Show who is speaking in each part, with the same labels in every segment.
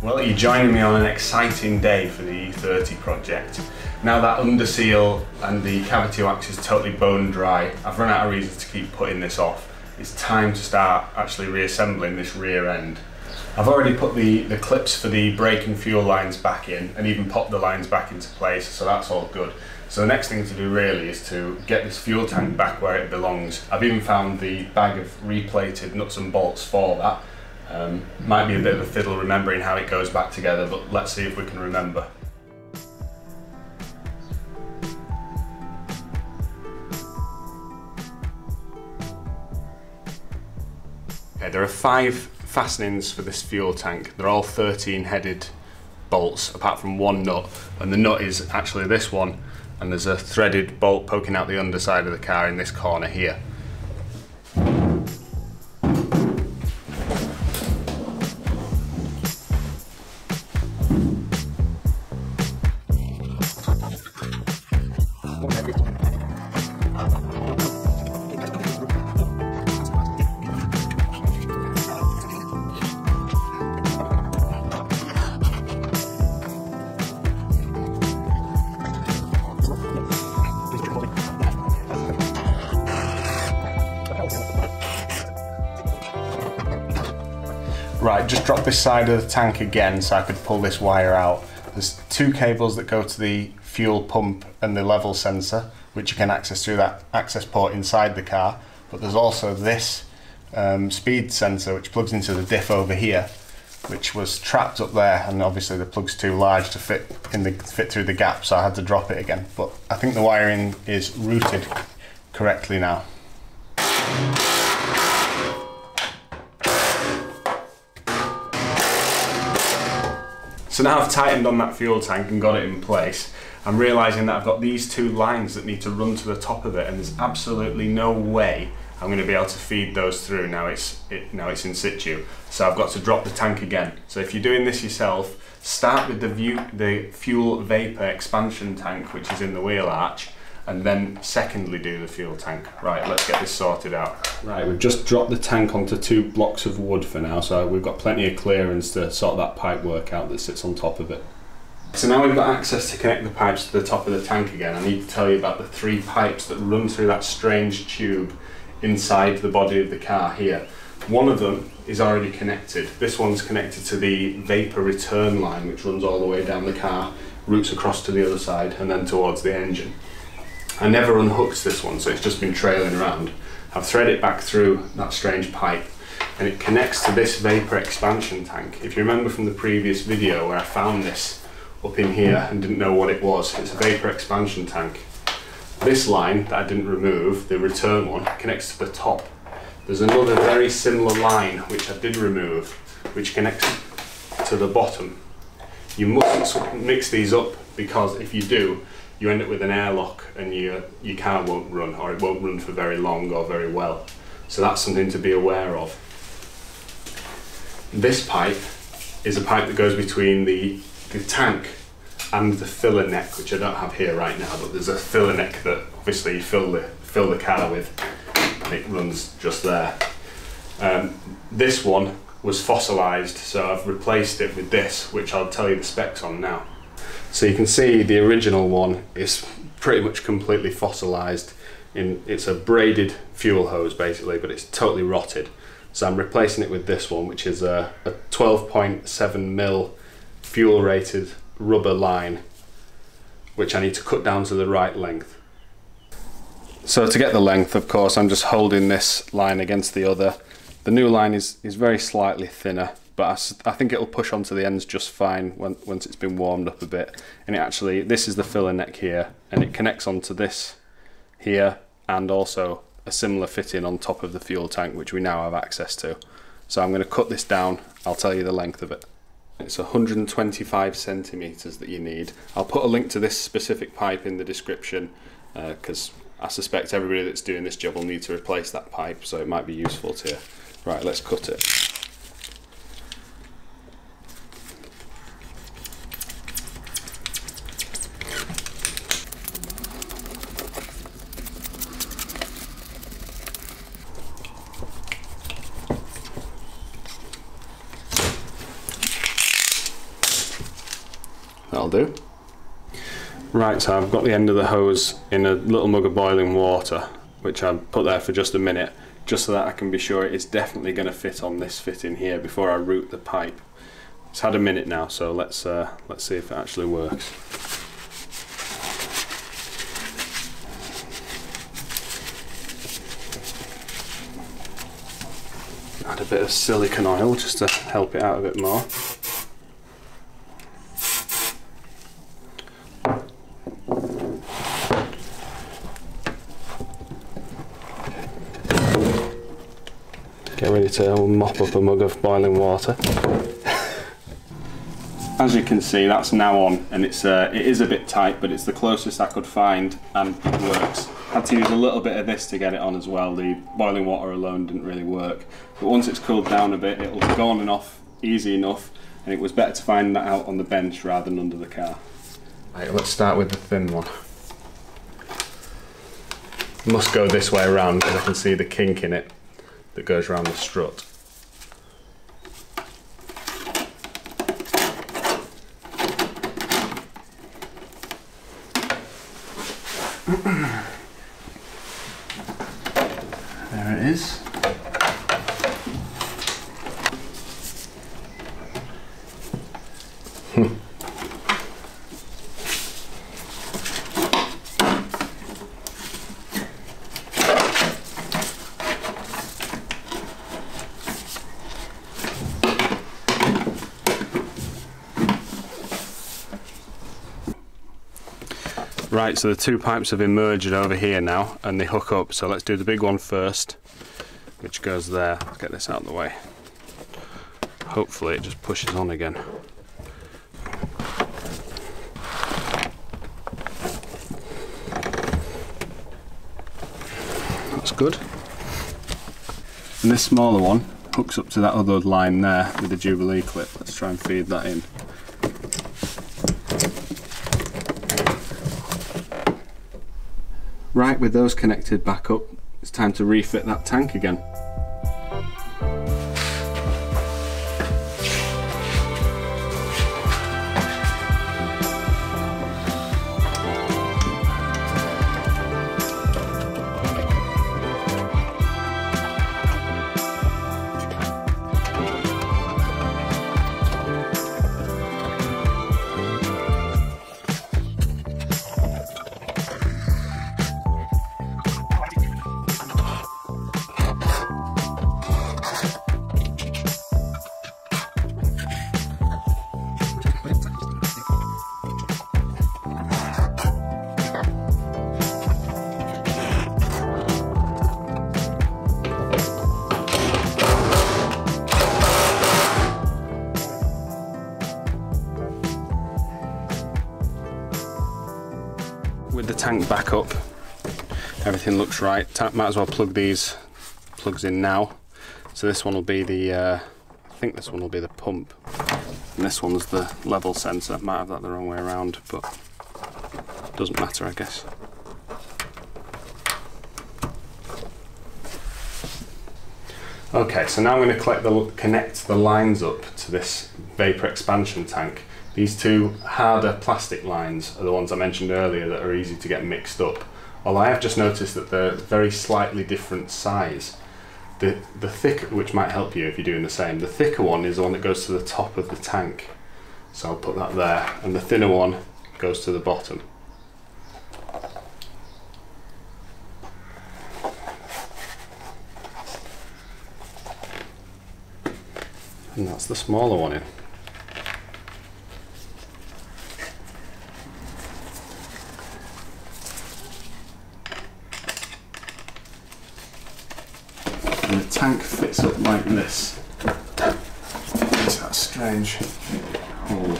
Speaker 1: Well, you're joining me on an exciting day for the E30 project. Now that underseal and the cavity wax is totally bone dry, I've run out of reasons to keep putting this off. It's time to start actually reassembling this rear end. I've already put the clips for the brake and fuel lines back in and even popped the lines back into place, so that's all good. So the next thing to do really is to get this fuel tank back where it belongs. I've even found the bag of replated nuts and bolts for that. Might be a bit of a fiddle remembering how it goes back together, but let's see if we can remember. Okay, there are 5 fastenings for this fuel tank. They're all 13 headed bolts apart from one nut, and the nut is actually this one, and there's a threaded bolt poking out the underside of the car in this corner here. Right, just drop this side of the tank again so I could pull this wire out. There's 2 cables that go to the fuel pump and the level sensor, which you can access through that access port inside the car, but there's also this speed sensor which plugs into the diff over here, which was trapped up there, and obviously the plug's too large to fit through the gap, so I had to drop it again. But I think the wiring is routed correctly now. So now I've tightened on that fuel tank and got it in place, I'm realising that I've got these 2 lines that need to run to the top of it, and there's absolutely no way I'm going to be able to feed those through now it's in situ. So I've got to drop the tank again. So if you're doing this yourself, start with the fuel vapour expansion tank, which is in the wheel arch, and then secondly do the fuel tank. Right, let's get this sorted out. Right, we've just dropped the tank onto 2 blocks of wood for now, so we've got plenty of clearance to sort that pipe work out that sits on top of it. So now we've got access to connect the pipes to the top of the tank again, I need to tell you about the 3 pipes that run through that strange tube inside the body of the car here. One of them is already connected. This one's connected to the vapour return line, which runs all the way down the car, routes across to the other side and then towards the engine. I never unhooked this one, so it's just been trailing around. I've threaded it back through that strange pipe, and it connects to this vapour expansion tank. If you remember from the previous video where I found this up in here and didn't know what it was, it's a vapour expansion tank. This line that I didn't remove, the return one, connects to the top. There's another very similar line which I did remove, which connects to the bottom. You mustn't mix these up, because if you do, you end up with an airlock and your car won't run, or it won't run for very long or very well. So that's something to be aware of. This pipe is a pipe that goes between the tank and the filler neck, which I don't have here right now, but there's a filler neck that obviously you fill the car with, and it runs just there. This one was fossilised, so I've replaced it with this, which I'll tell you the specs on now. So you can see the original one is pretty much completely fossilised. It's a braided fuel hose basically, but it's totally rotted. So I'm replacing it with this one, which is a 12.7mm fuel rated rubber line, which I need to cut down to the right length. So to get the length, of course, I'm just holding this line against the other. The new line is very slightly thinner, but I think it'll push onto the ends just fine once it's been warmed up a bit. And this is the filler neck here, and it connects onto this here, and also a similar fitting on top of the fuel tank, which we now have access to. So I'm going to cut this down, I'll tell you the length of it. It's 125 centimetres that you need. I'll put a link to this specific pipe in the description, because I suspect everybody that's doing this job will need to replace that pipe, so it might be useful to you. Right, let's cut it. that'll do. Right, so I've got the end of the hose in a little mug of boiling water, which I put there for just a minute, just so that I can be sure it's definitely going to fit on this fitting here before I route the pipe. It's had a minute now, so let's see if it actually works. Add a bit of silicone oil just to help it out a bit more. Get ready to mop up a mug of boiling water. As you can see, that's now on, and it is a bit tight, but it's the closest I could find, and it works. Had to use a little bit of this to get it on as well. The boiling water alone didn't really work, but once it's cooled down a bit, it'll go on and off easy enough, and it was better to find that out on the bench rather than under the car. Right, let's start with the thin one. Must go this way around because I can see the kink in it that goes around the strut. There it is. Right, so the two pipes have emerged over here now and they hook up, so let's do the big one first, which goes there. Let's get this out of the way. Hopefully it just pushes on again. That's good. And this smaller one hooks up to that other line there with the Jubilee clip. Let's try and feed that in. Right, with those connected back up, it's time to refit that tank again. With the tank back up, everything looks right. Might as well plug these plugs in now. So this one will be the, I think this one will be the pump, and this one's the level sensor. Might have that the wrong way around, but doesn't matter, I guess. Okay, so now I'm going to connect the lines up to this vapour expansion tank. These two harder plastic lines are the ones I mentioned earlier that are easy to get mixed up. Although I have just noticed that they're very slightly different size. The thicker, which might help you if you're doing the same, the thicker one is the one that goes to the top of the tank. So I'll put that there, and the thinner one goes to the bottom. And that's the smaller one in. And the tank fits up like this. It's that strange hole.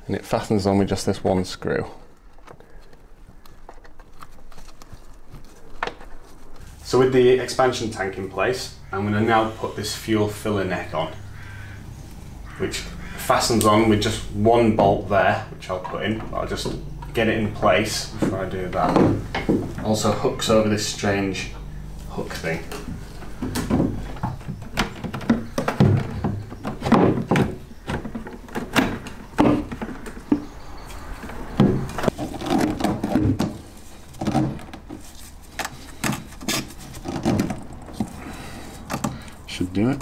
Speaker 1: And it fastens on with just this one screw. So with the expansion tank in place, I'm going to now put this fuel filler neck on, which fastens on with just one bolt there, which I'll put in. I'll just get it in place before I do that. Also hooks over this strange hook thing. Should do it.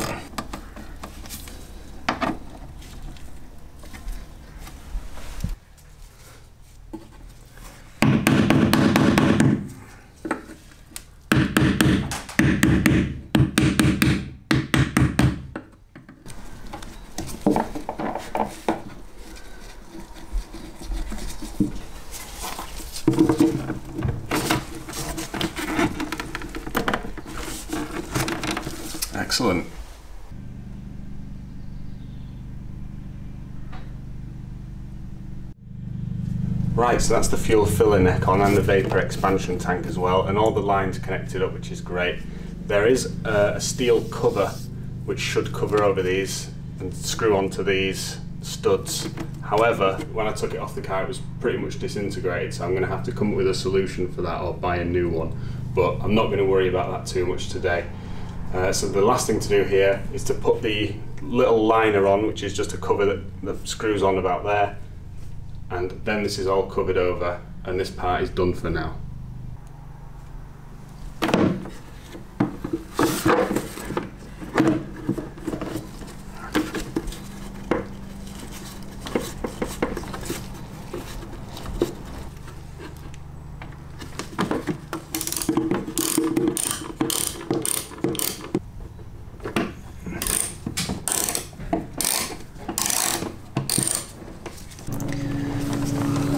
Speaker 1: Excellent. Right, so that's the fuel filler neck on and the vapour expansion tank as well, and all the lines connected up, which is great. There is a steel cover which should cover over these and screw onto these studs. However, when I took it off the car it was pretty much disintegrated, so I'm going to have to come up with a solution for that or buy a new one, but I'm not going to worry about that too much today. So the last thing to do here is to put the little liner on, which is just a cover that screws on about there, and then this is all covered over and this part is done for now.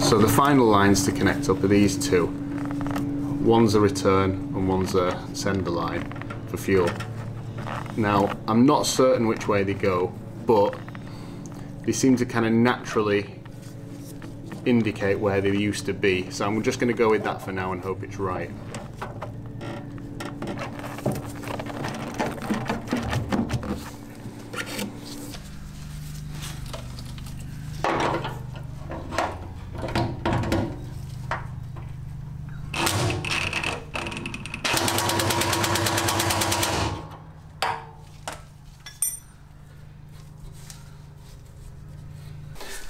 Speaker 1: So the final lines to connect up are these two. One's a return and one's a sender line for fuel. Now, I'm not certain which way they go, but they seem to kind of naturally indicate where they used to be. So I'm just going to go with that for now and hope it's right.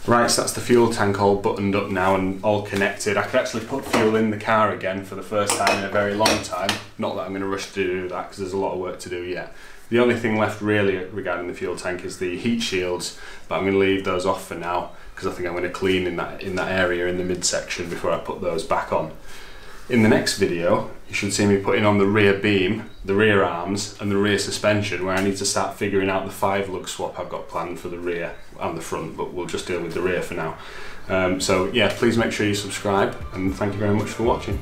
Speaker 1: Right, so that's the fuel tank all buttoned up now and all connected. I could actually put fuel in the car again for the first time in a very long time. Not that I'm going to rush to do that because there's a lot of work to do yet. The only thing left really regarding the fuel tank is the heat shields, but I'm going to leave those off for now because I think I'm going to clean in that area in the midsection before I put those back on. In the next video, you should see me putting on the rear beam, the rear arms and the rear suspension, where I need to start figuring out the 5-lug swap I've got planned for the rear and the front, but we'll just deal with the rear for now. So yeah, please make sure you subscribe and thank you very much for watching.